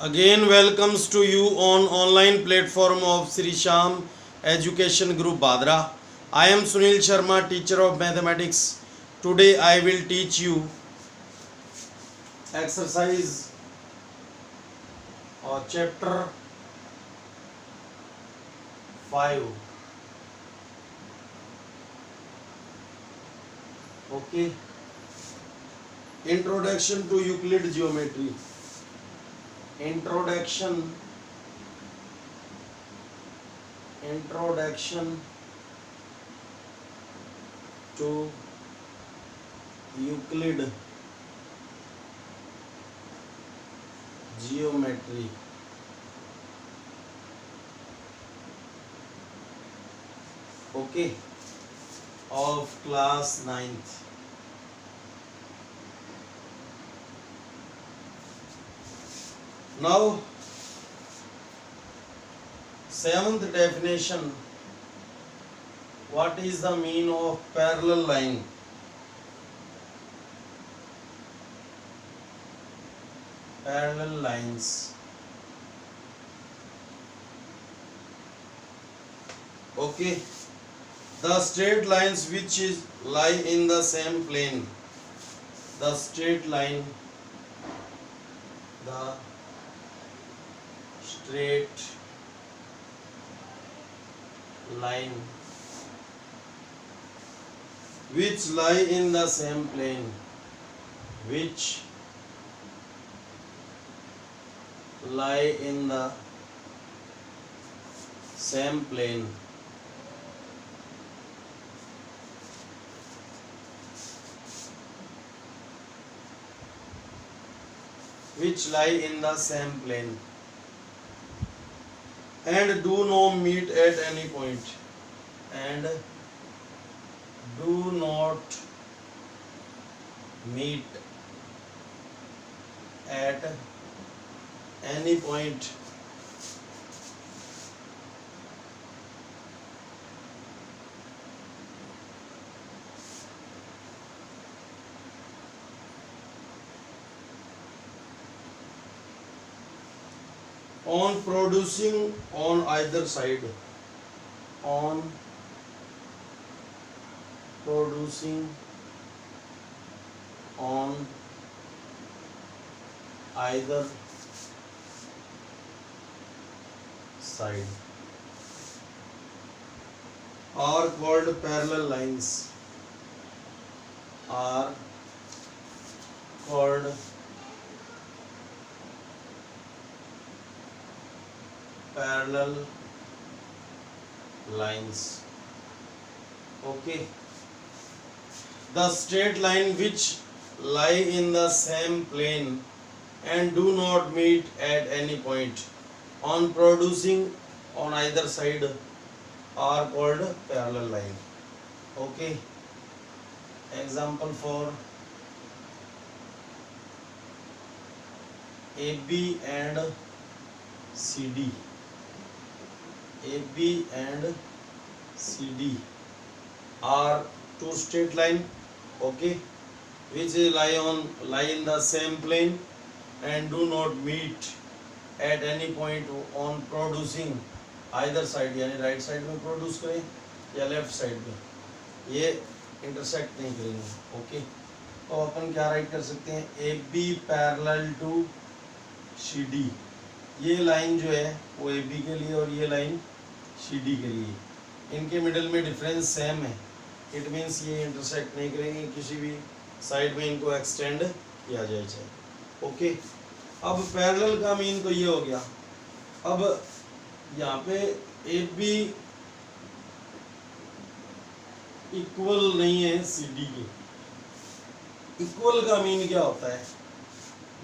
Again, welcomes to you on online platform of Sri Sham Education Group Badra. I am Sunil Sharma, teacher of mathematics. Today I will teach you exercise or chapter 5. Okay. Introduction to Euclid geometry. Introduction to Euclid geometry. Okay, of class 9th. Now, 7th definition. What is the mean of parallel line? Parallel lines. Okay. The straight lines which lie in the same plane. The straight line. The straight line which lie in the same plane, which lie in the same plane, which lie in the same plane and do not meet at any point, and do not meet at any point. On producing on either side. On producing on either side are called parallel lines. Are called parallel lines. Okay. The straight line which lie in the same plane and do not meet at any point on producing on either side are called parallel line. Okay. Example for AB and CD. AB and CD are two straight line, okay, which lie in the same plane and do not meet at any point on producing either side, यानी right side में produce करें या left side में, ये intersect नहीं करेंगे. Okay, तो अपन क्या राइट कर सकते हैं? A B parallel to C D. ये लाइन जो है वो ए बी के लिए और ये लाइन सी डी के लिए, इनके मिडल में डिफरेंस सेम है. इट मीन्स ये इंटरसेक्ट नहीं करेंगे, किसी भी साइड में इनको एक्सटेंड किया जाए चाहे. ओके, अब पैरेलल का मीन तो ये हो गया. अब यहाँ पे ए बी इक्वल नहीं है सी डी के. इक्वल का मीन क्या होता है?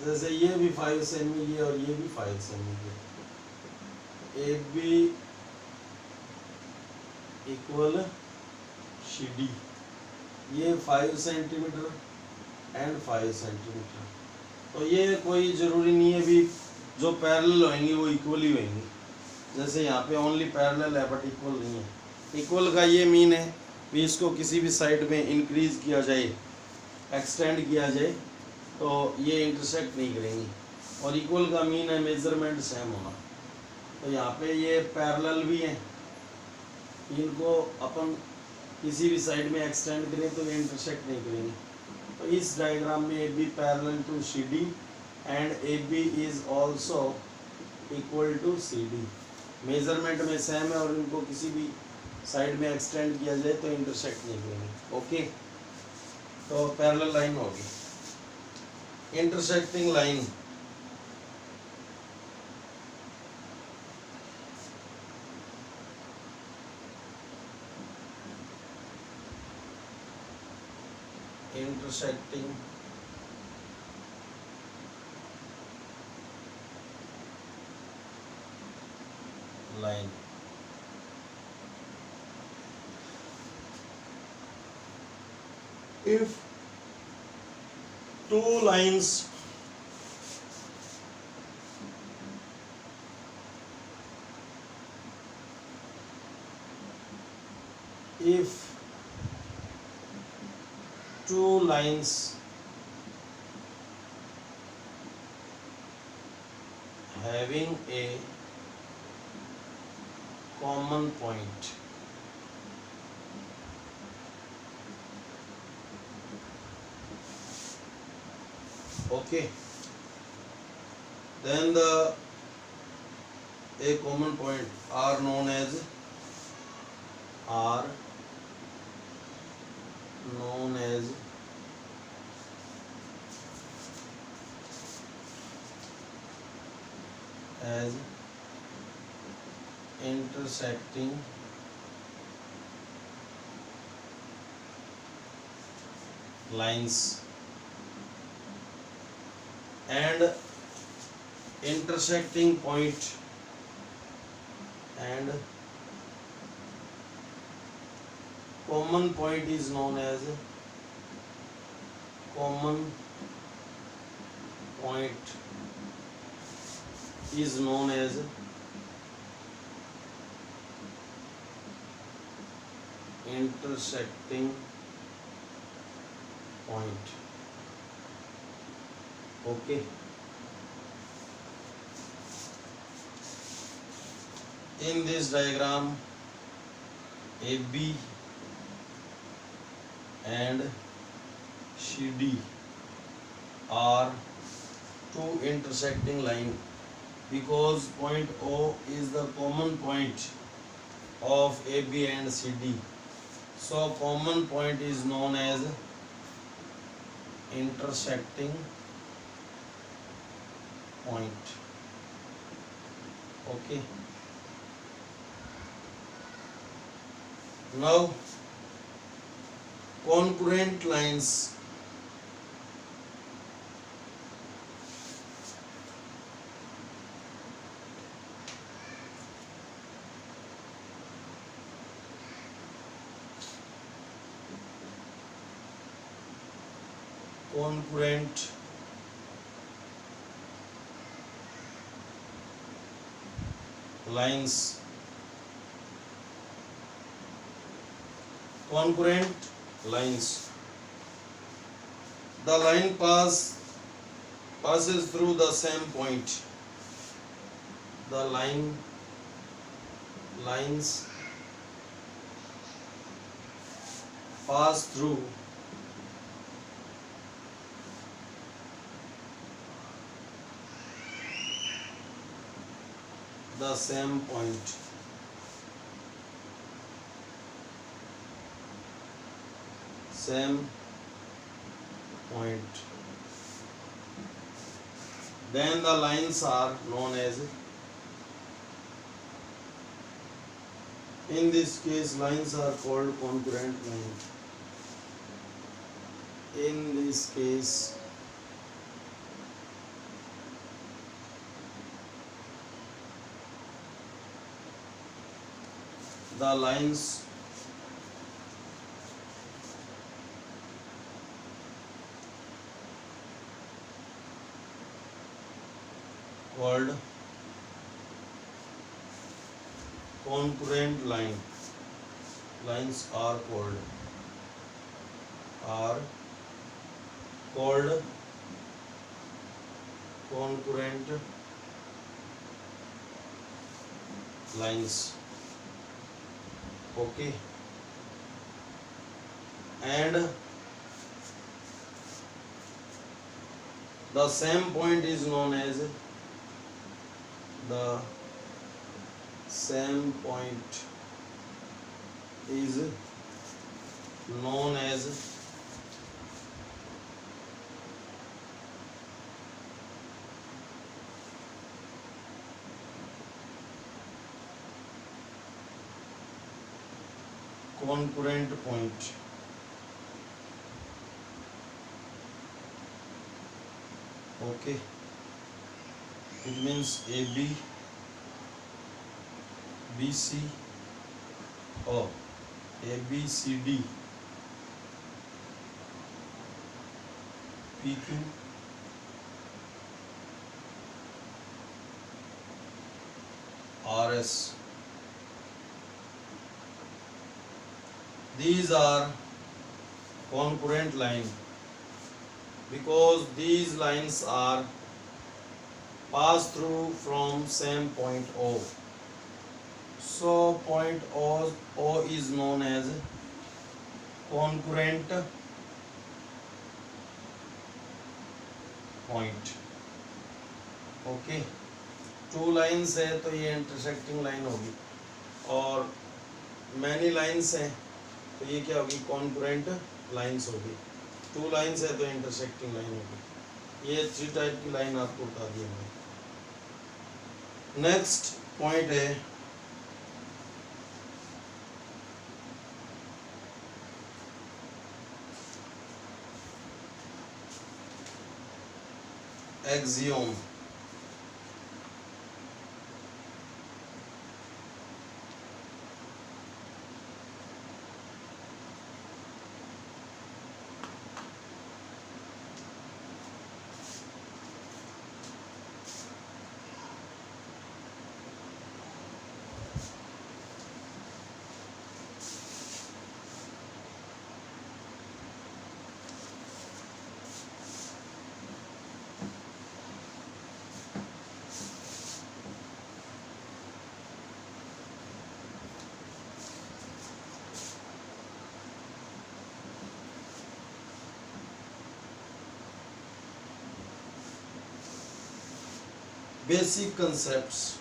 जैसे ये भी 5 सेमी है और ये भी 5 सेमी है. A B equal C D, ये 5 सेंटीमीटर एंड 5 सेंटीमीटर. तो ये कोई ज़रूरी नहीं है भी जो पैरेलल होंगे वो इक्वल ही होंगे. जैसे यहाँ पे ओनली पैरेलल है बट इक्वल नहीं है. इक्वल का ये मीन है भी इसको किसी भी साइड में इंक्रीज किया जाए, एक्सटेंड किया जाए, तो ये इंटरसेक्ट नहीं करेंगी. और इक्वल का मीन है मेजरमेंट सेम होना। तो यहाँ पे ये पैरेलल भी हैं, इनको अपन किसी भी साइड में एक्सटेंड करें तो ये इंटरसेक्ट नहीं करेंगे। तो इस डायग्राम में A B parallel to C D and A B is also equal to C D. Measurement में सेम है और इनको किसी भी साइड में एक्सटेंड किया जाए तो इंटरसेक्ट नहीं करेंगे। ओके, तो पैरेलल लाइन होगी। Intersecting line, intersecting line, if two lines if two lines having a common point, okay, then the a common point are known as as intersecting lines, and intersecting point and common point is known as common point is known as intersecting point. Okay, in this diagram AB and CD are two intersecting line because point O is the common point of AB and CD. So common point is known as intersecting point. Okay. Now concurrent lines. Concurrent lines. Concurrent lines. The line passes through the same point. The lines pass through the same point. Same point. Then the lines are known as, in this case lines are called concurrent line. In this case the lines called concurrent lines are called concurrent lines. Okay, and the same point is known as the same point is known as concurrent point. Okay, it means AB, BC, or ABCD, PQ, RS. These are concurrent line because these lines are pass through from same point O. So point O is known as concurrent point. Okay, two lines है तो ये intersecting line होगी, और many lines हैं तो ये क्या होगी, कॉन्करेंट लाइन्स होगी। टू लाइन्स है तो इंटरसेक्टिंग लाइन होगी। ये 3 टाइप की लाइन आपको बता दी हमने। नेक्स्ट पॉइंट है axiom. Basic concepts.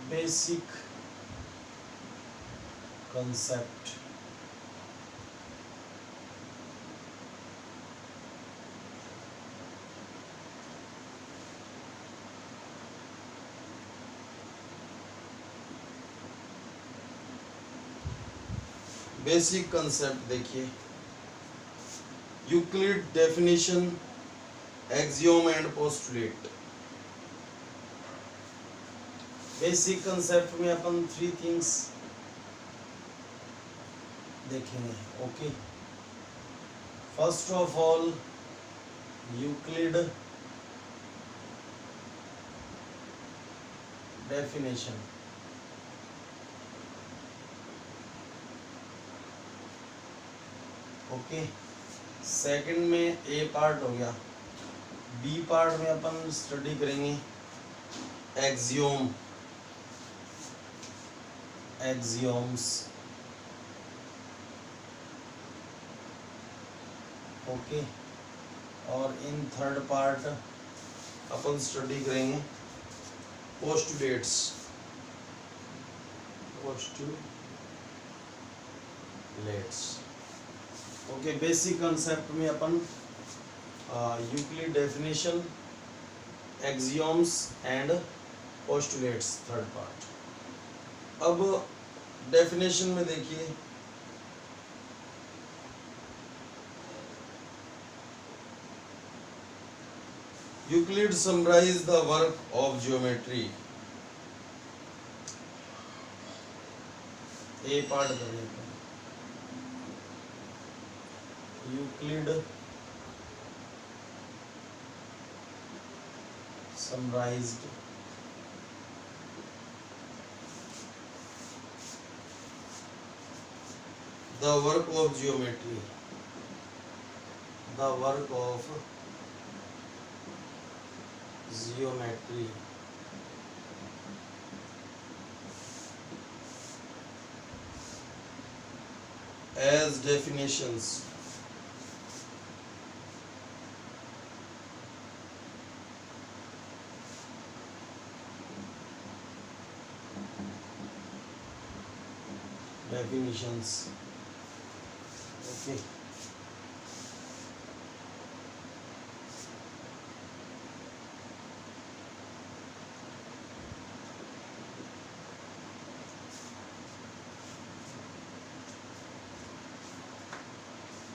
Basic concept. Basic concept देखिए, Euclid definition, axiom and postulate. Basic concept में अपन 3 थिंग्स देखेंगे। Okay, first of all Euclid definition. Okay, second में ए पार्ट हो गया। बी पार्ट में अपन स्टडी करेंगे एक्सियोम, एक्सियोम्स। ओके, और इन थर्ड पार्ट अपन स्टडी करेंगे postulates, postulates. Okay, basic concept में अपन Euclid definition, axioms and postulates, third part. अब डेफिनेशन में देखिए, Euclid summarise the work of geometry. A part करेंगे। Euclid summarized the work of geometry. The work of geometry as definitions. Definitions. Okay.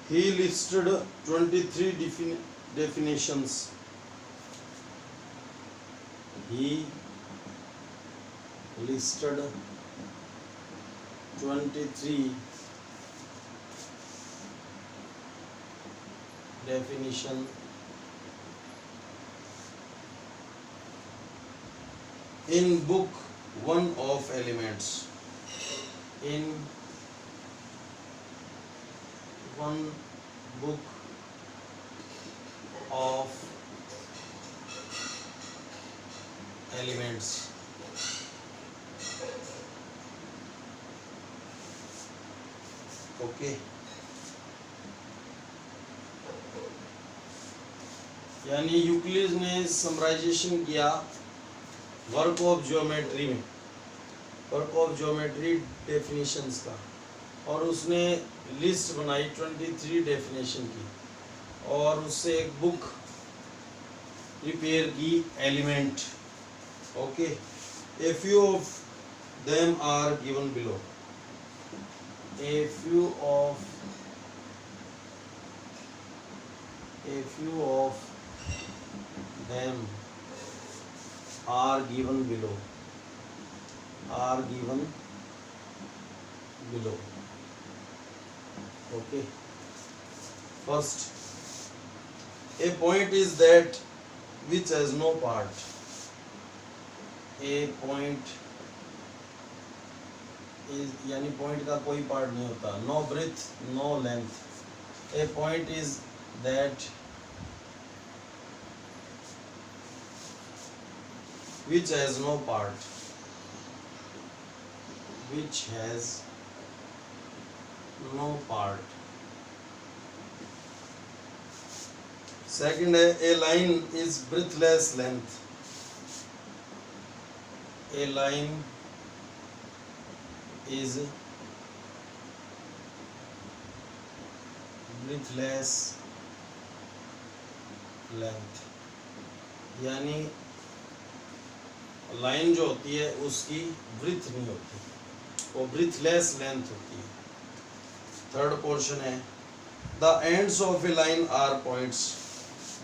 He listed 23 definitions. He listed 23 definition in book 1 of Elements. In one book of Elements. Okay, यानी Euclid ने summarization किया work of geometry में, work of geometry definitions का, और उसने list बनाई 23 definition की, और उससे एक बुक प्रिपेयर की element. Okay, a few of them are given below. A few of them are given below. Okay. First, a point is that which has no part. A point is यानी point का कोई part नहीं होता. No breadth no length. A point is that which has no part, which has no part. Second है, a line is breathless length. A line is breathless length, यानी line जो होती है उसकी ब्रीथ नहीं होती, वो ब्रीथलेस लेंथ होती है. थर्ड पोर्शन है, the ends of a line are points.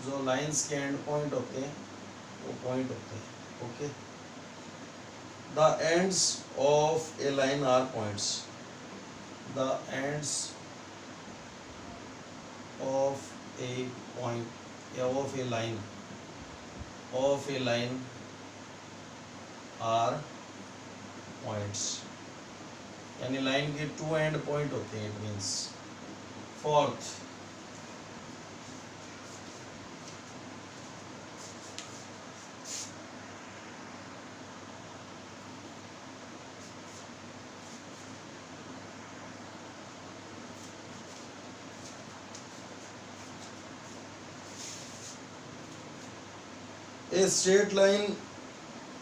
जो लाइंस के एंड पॉइंट होते हैं वो पॉइंट होते हैं. Okay, the ends of a line are points. The ends of a point, of a line are points. यानी line के टू एंड पॉइंट होते हैं. It means. Fourth, a straight line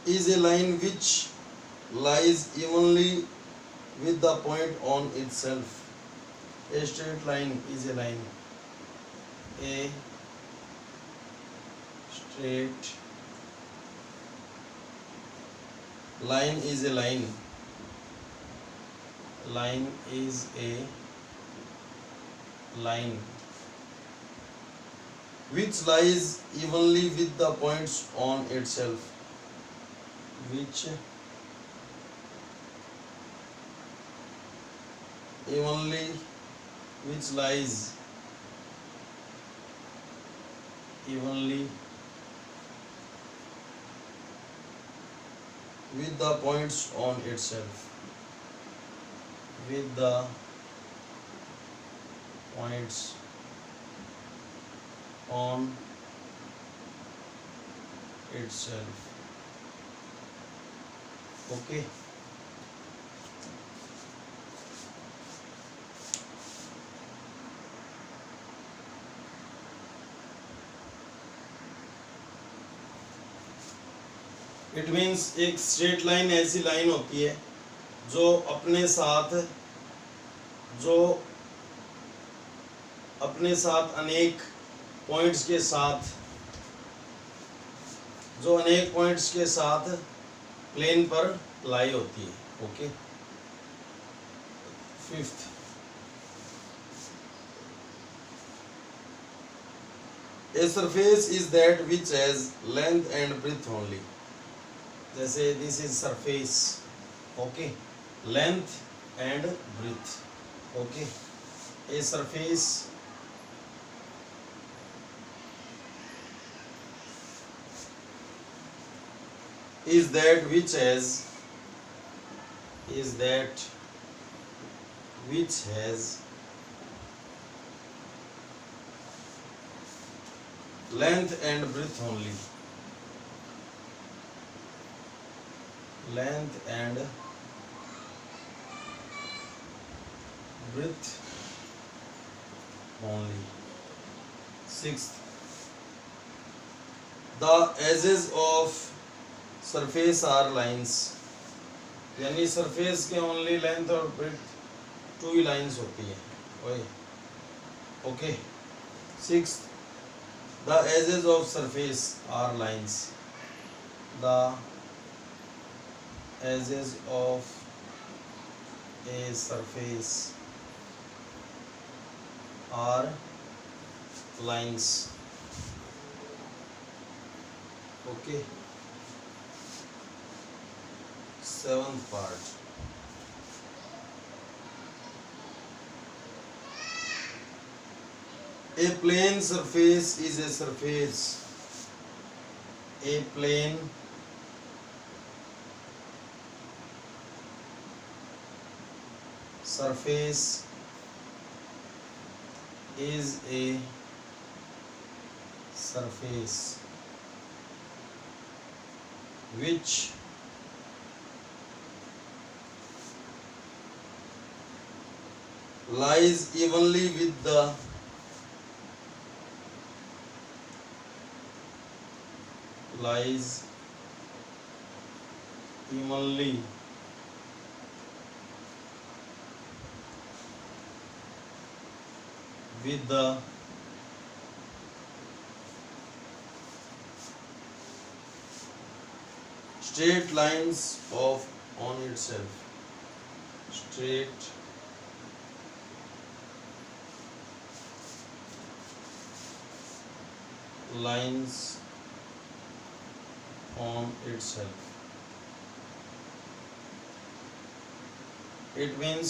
is a line which lies evenly with the point on itself. A straight line is a line. A straight line is a line. Line is a line which lies evenly with the points on itself. Which lies evenly with the points on itself, with the points on itself. Okay. It means एक straight line ऐसी line होती है जो अपने साथ अनेक points के साथ प्लेन पर लाई होती है. Okay. Fifth, a surface is that which has length and breadth only. जैसे this is surface. Okay. Length and breadth. Okay. A surface is that which has length and breadth only. Length and breadth only. Sixth, the edges of surface are lines. यानी surface के only length और breadth 2 ही lines होती है. Okay. Sixth, the edges of surface are lines. The edges of a surface are lines. Okay. Seventh part. A plane surface is a surface. A plane surface is a surface which lies evenly with the straight lines of on itself. Straight lines on itself. It means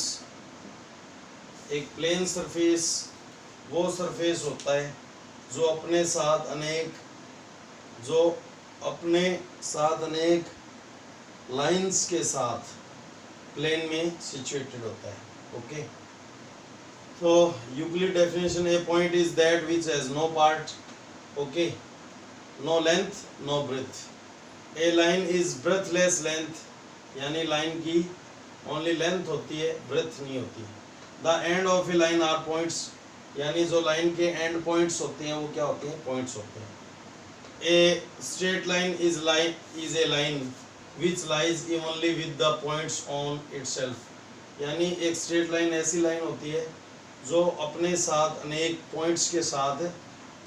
एक plane surface वो surface होता है जो अपने साथ अनेक lines के साथ प्लेन में सिचुएटेड होता है. ओके. तो Euclid definition, a point is that which has no part. Okay. No length no breadth. A line is breadthless length, यानी लाइन की ओनली लेंथ होती है, ब्रेथ नहीं होती. The end of a line are points, यानी जो line के and points होते हैं वो क्या होते हैं? पॉइंट्स होते हैं. A straight line is a line which lies evenly with the points on itself. यानी एक स्ट्रेट लाइन ऐसी लाइन होती है जो अपने साथ अनेक पॉइंट्स के साथ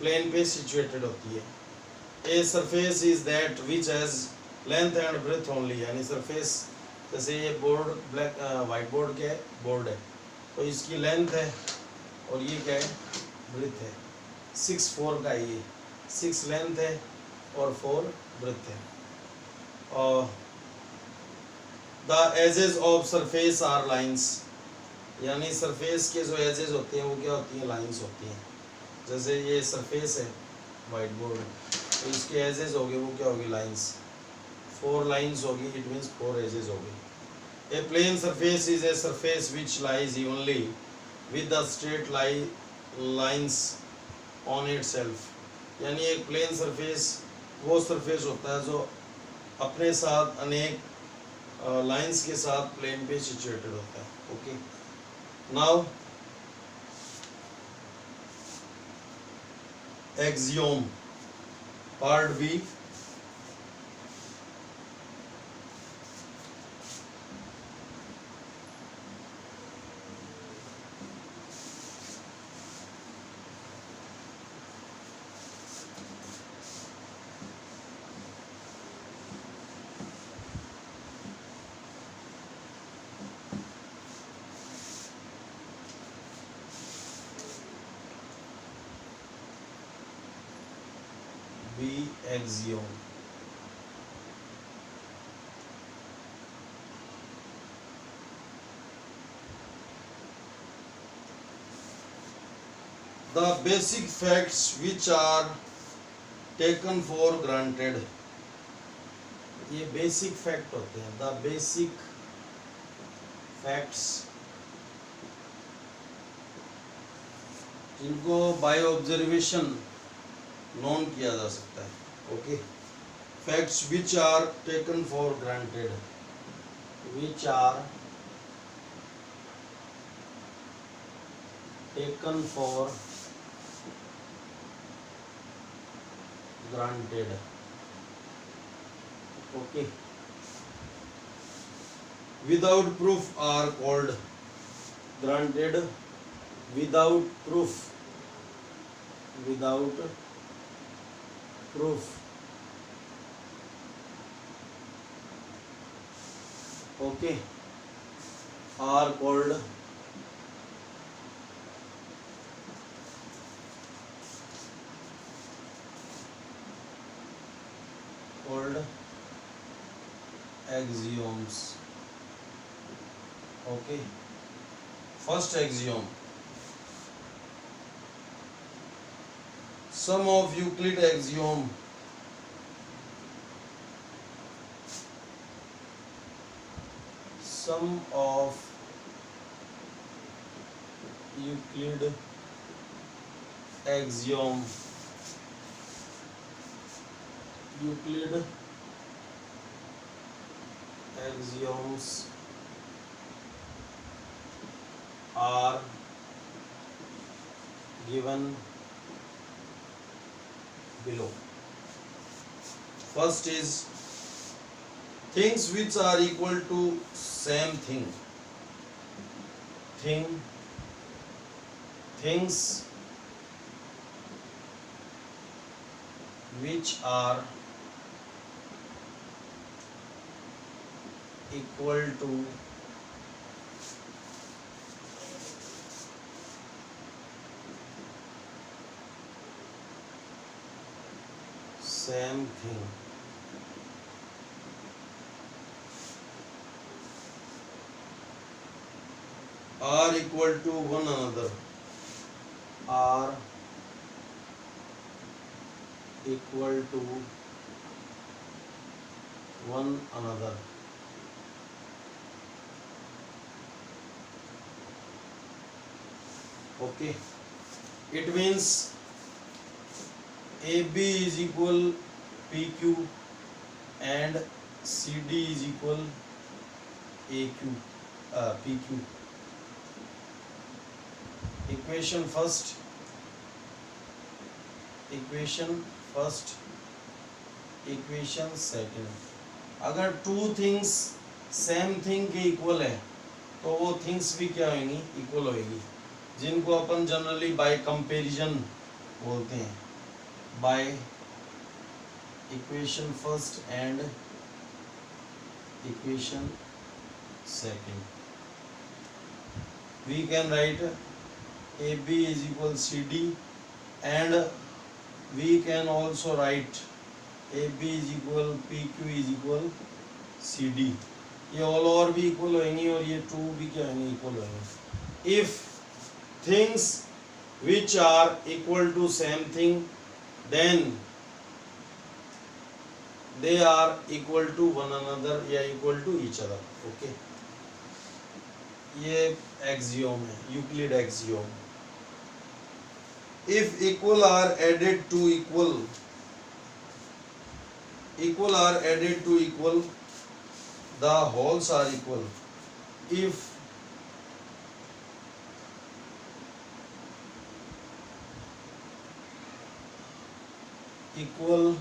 प्लेन पे सिचुएटेड होती है. A surface is that which has length and breadth only, यानी सरफेस जैसे ये बोर्ड वाइट बोर्ड के बोर्ड है तो इसकी लेंथ है और ये क्या है? ब्रेथ है. 6 का ये 6 लेंथ है और 4 ब्रेथ है. और the edges of surface are lines, यानी सरफेस के जो एजेस होते हैं वो क्या होती हैं? लाइंस होती हैं. जैसे ये सरफेस है वाइट बोर्ड, तो इसके एजेस हो गए, वो क्या होगी, लाइंस, 4 लाइंस होगी, इट मीन्स 4 एजेस हो गई। A plane surface is a surface which lies evenly with the straight lines on itself, यानी एक प्लेन सरफेस वो सरफेस होता है जो अपने साथ अनेक लाइंस के साथ प्लेन पे सिचुएटेड होता है। Okay, now axiom part B. B axiom. The basic facts which are taken for granted, ये बेसिक फैक्ट होते हैं। द बेसिक फैक्ट्स जिनको बाय ऑब्जर्वेशन नोन किया जा सकता है। Okay, facts which are taken for granted, which are taken for granted. Okay, without proof are called granted, without proof, without proof, okay, are called axioms। okay, first axiom, sum of Euclid axiom, sum of Euclid axiom, Euclid axioms are given below. First is things which are equal to same thing, things which are equal to same thing are equal to one another, are equal to one another. Okay, it means AB is equal PQ and CD is equal AQ, PQ. Equation first, equation second. अगर two things same thing के equal है तो वो things भी क्या होंगी, equal होगी, जिनको अपन जनरली बाय कंपैरिजन बोलते हैं, by equation first and equation second we can write AB is equal CD and we can also write AB is equal PQ is equal CD. ये ऑल ओवर भी equal होंगी और ये to भी क्या होंगे, इक्वल होंगे। If things which are equal to same thing then they are equal to one another या equal to each other. Okay, ये axiom है, Euclid axiom. If equal are added to equal, equal are added to equal, the wholes are equal. If equal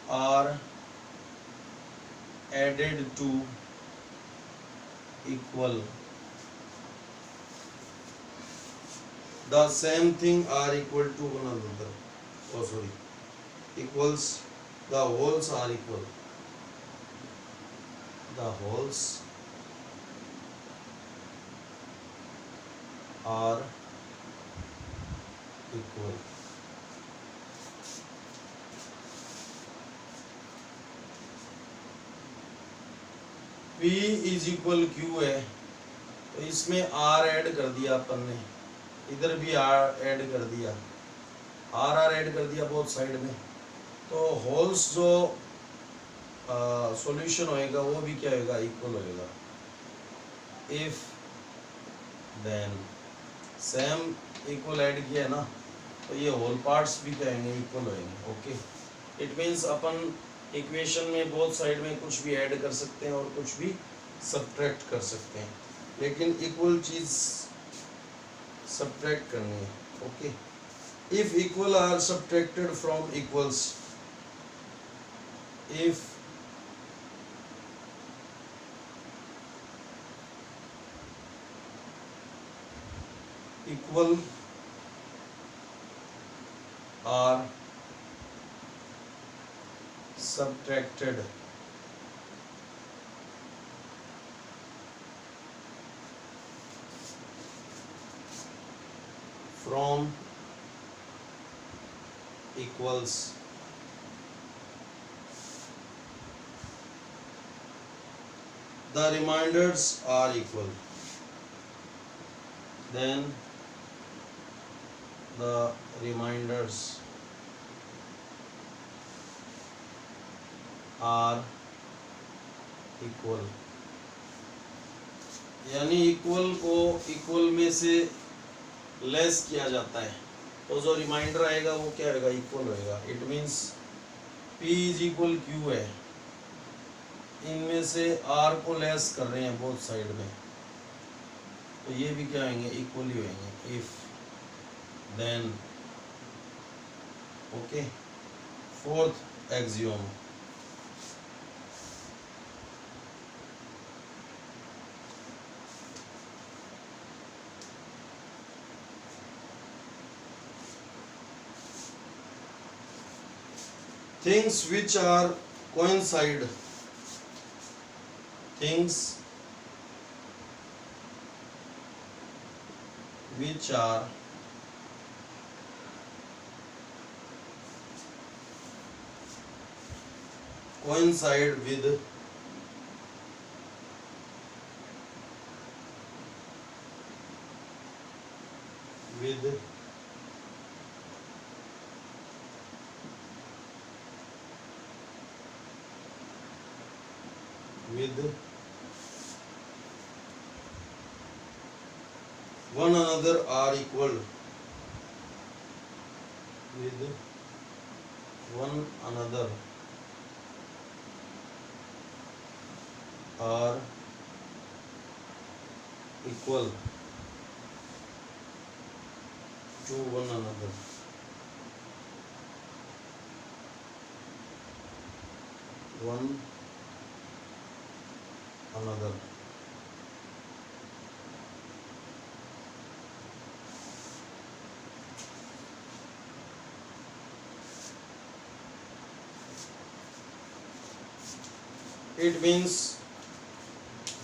are added to equal, the same thing are equal to one another. Oh sorry, equals, the wholes are equal, the wholes are equal. P is equal Q है, तो इसमें R add कर दिया अपन ने, इधर भी R add कर दिया, R ऐड कर दिया बोथ साइड में, तो होल्स जो सॉल्यूशन होएगा वो भी क्या होएगा, इक्वल होएगा. If then same equal add किया है ना, तो ये होल पार्ट्स भी क्या होंगे, इक्वल होएंगे. ओके, इट मीन्स अपन इक्वेशन में बोथ साइड में कुछ भी ऐड कर सकते हैं और कुछ भी सब्ट्रैक्ट कर सकते हैं, लेकिन इक्वल चीज सब्ट्रैक्ट करनी है. Okay, if equal are subtracted from equals, if equal are subtracted from equals, the remainders are equal, then the remainders are equal. यानी इक्वल को इक्वल में से लेस किया जाता है, तो जो रिमाइंडर आएगा वो क्या होगा, इक्वल होएगा. It means P is equal Q है, इनमें से R को लेस कर रहे हैं बोथ साइड में, तो ये भी क्या होंगे, इक्वल ही होंगे. If then. Okay, fourth axiom, things which are coincide, things which are coincide with one another are equal, with one another are equal to one another. One another. It means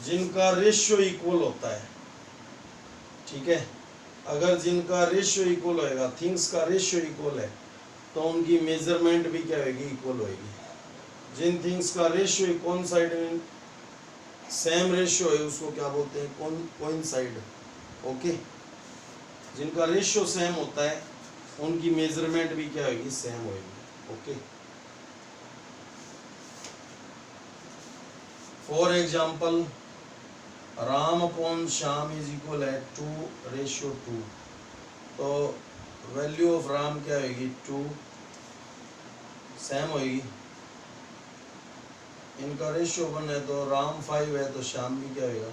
जिनका ratio equal होता है, ठीक है, अगर जिनका ratio equal होएगा, things का ratio equal है, तो उनकी मेजरमेंट भी क्या होगी, इक्वल होएगी. जिन थिंग्स का रेशियो कोइंसाइड में सेम रेशियो है उसको क्या बोलते हैं, कोइंसाइड. ओके, जिनका रेशियो सेम होता है उनकी मेजरमेंट भी क्या होगी, सेम होगी। Okay, for example Ram upon Shyam is equal है 2:2। तो वैल्यू ऑफ राम क्या होगी, 2 सेम होगी। इनका रेशियो 1 है तो राम 5 है तो श्याम भी क्या होगा,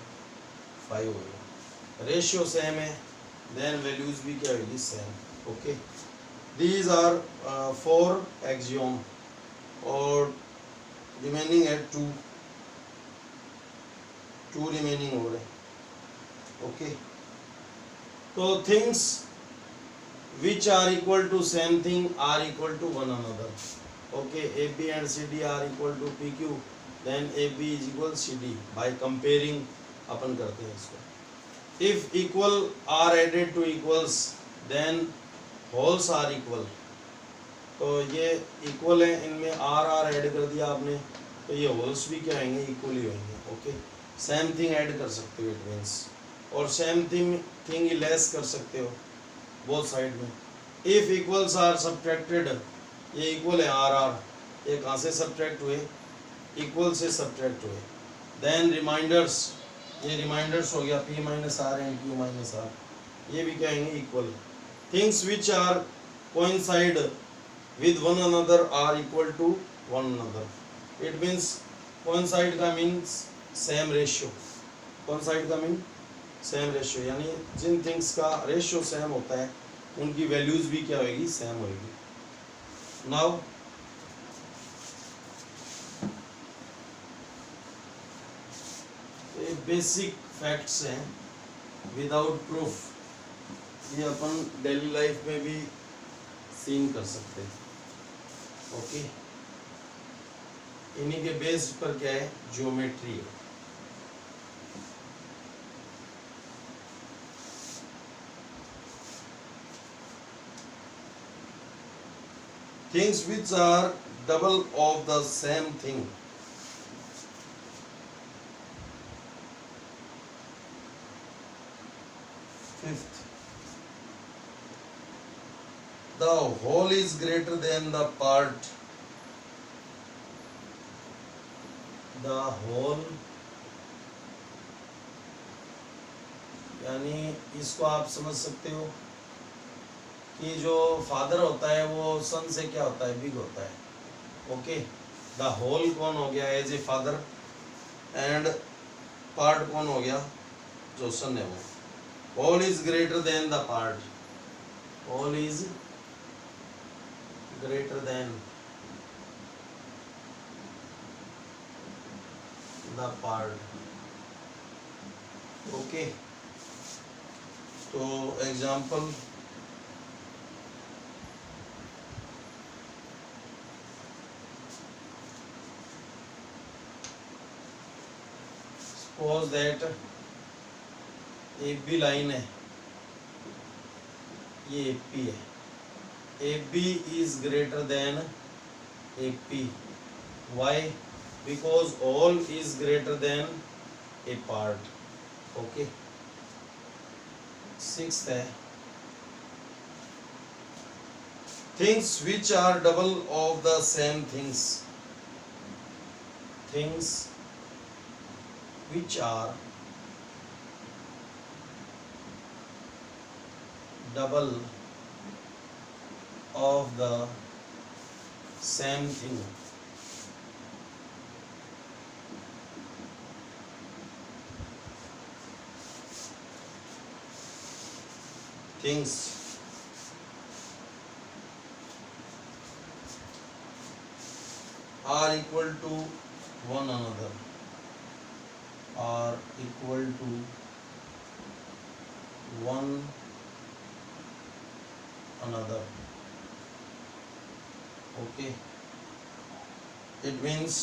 5 होगा। रेशियो सेम है देन वैल्यूज भी क्या होगी, same. Okay, these are 4 axiom और रिमेनिंग है 2 रिमेनिंग हो रहे। ओके, तो things which are equal to same thing are equal to one another. Okay, AB and CD are equal to PQ, then AB is equal CD by comparing अपन करते हैं इसको। If equal are added to equals then wholes are equal। तो ये equal है, इनमें R add कर दिया आपने तो ये wholes भी क्या होंगे, equal ही होंगे। ओके, सेम थिंग ऐड कर सकते हो इट मीन्स, और सेम थिंग ही लेस कर सकते हो बोथ साइड में। इफ इक्वल्स आर सब्ट्रैक्टेड, ये इक्वल है आर, ये कहाँ से सब्ट्रैक्ट हुए, इक्वल से सब्ट्रैक्ट हुए। देन रिमाइंडर्स, ये रिमाइंडर्स हो गया P minus R and Q minus R, ये भी क्या है, equal. Things which are coincide with one another are equal to one another. It means coincide का मीन्स सेम रेशियो, कोइंसाइड का मीन सेम रेशियो, यानी जिन थिंग्स का ratio same होता है उनकी वैल्यूज भी क्या होगी, सेम होगी। नाउ ये बेसिक फैक्ट्स हैं विदाउट प्रूफ, ये अपन डेली लाइफ में भी सीन कर सकते हैं। ओके, इन्हीं के बेस पर क्या है, ज्योमेट्री है। Things which are double of the same thing. Fifth, the whole is greater than the part. The whole यानी इसको आप समझ सकते हो कि जो फादर होता है वो सन से क्या होता है, बिग होता है। ओके, द होल कौन हो गया, as a father, and part कौन हो गया, जो सन है वो। Whole is greater than the part, whole is greater than the part. Okay, तो example suppose that AB line है, ये AP है, AB is greater than AP। Why? Because all is greater than a part। Okay, sixth है, things which are double of the same things। Things which are double of the same thing। Things are equal to one another, are equal to one another। Okay, it means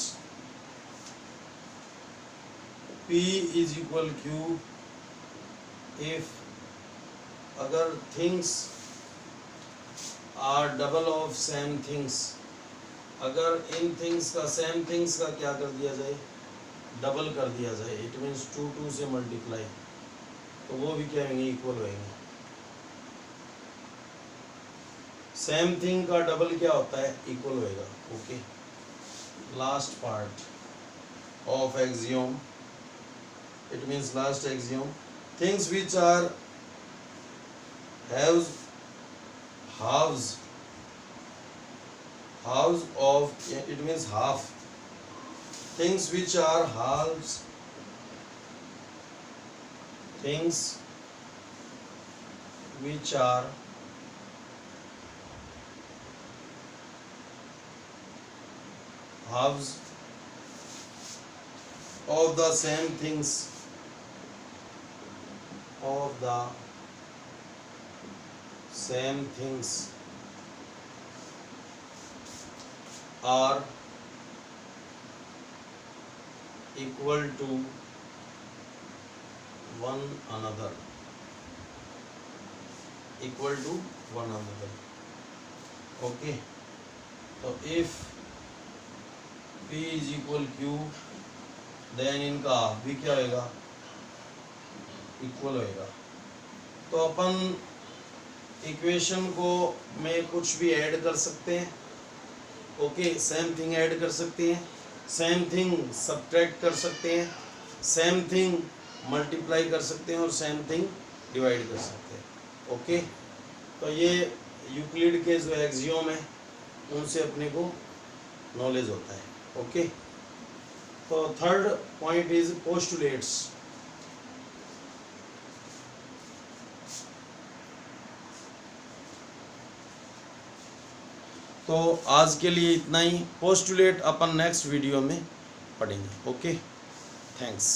P is equal Q if अगर things are double of same things, अगर in things का same things का क्या कर दिया जाए, double कर दिया जाए, इट मीन्स 2 से मल्टीप्लाई, तो वो भी क्या होंगे, इक्वल होंगे। सेम थिंग का डबल क्या होता है, इक्वल होएगा। Okay, last part of axiom, it means last axiom, things which are halves halves of, it means half, things which are halves, things which are halves of the same things, of the same things are equal to one another, equal to one another। okay, तो if P is equal Q, then इनका भी क्या होएगा, equal होएगा। तो अपन equation को में कुछ भी ऐड कर सकते हैं। ओके, सेम थिंग ऐड कर सकते हैं, सेम थिंग सब्ट्रैक्ट कर सकते हैं, सेम थिंग मल्टीप्लाई कर सकते हैं और सेम थिंग डिवाइड कर सकते हैं। ओके, तो ये यूक्लिड के जो एक्सियोम है उनसे अपने को नॉलेज होता है। ओके, तो थर्ड पॉइंट इज पोस्टुलेट्स। तो आज के लिए इतना ही, पोस्टुलेट अपन नेक्स्ट वीडियो में पढ़ेंगे। Okay, thanks.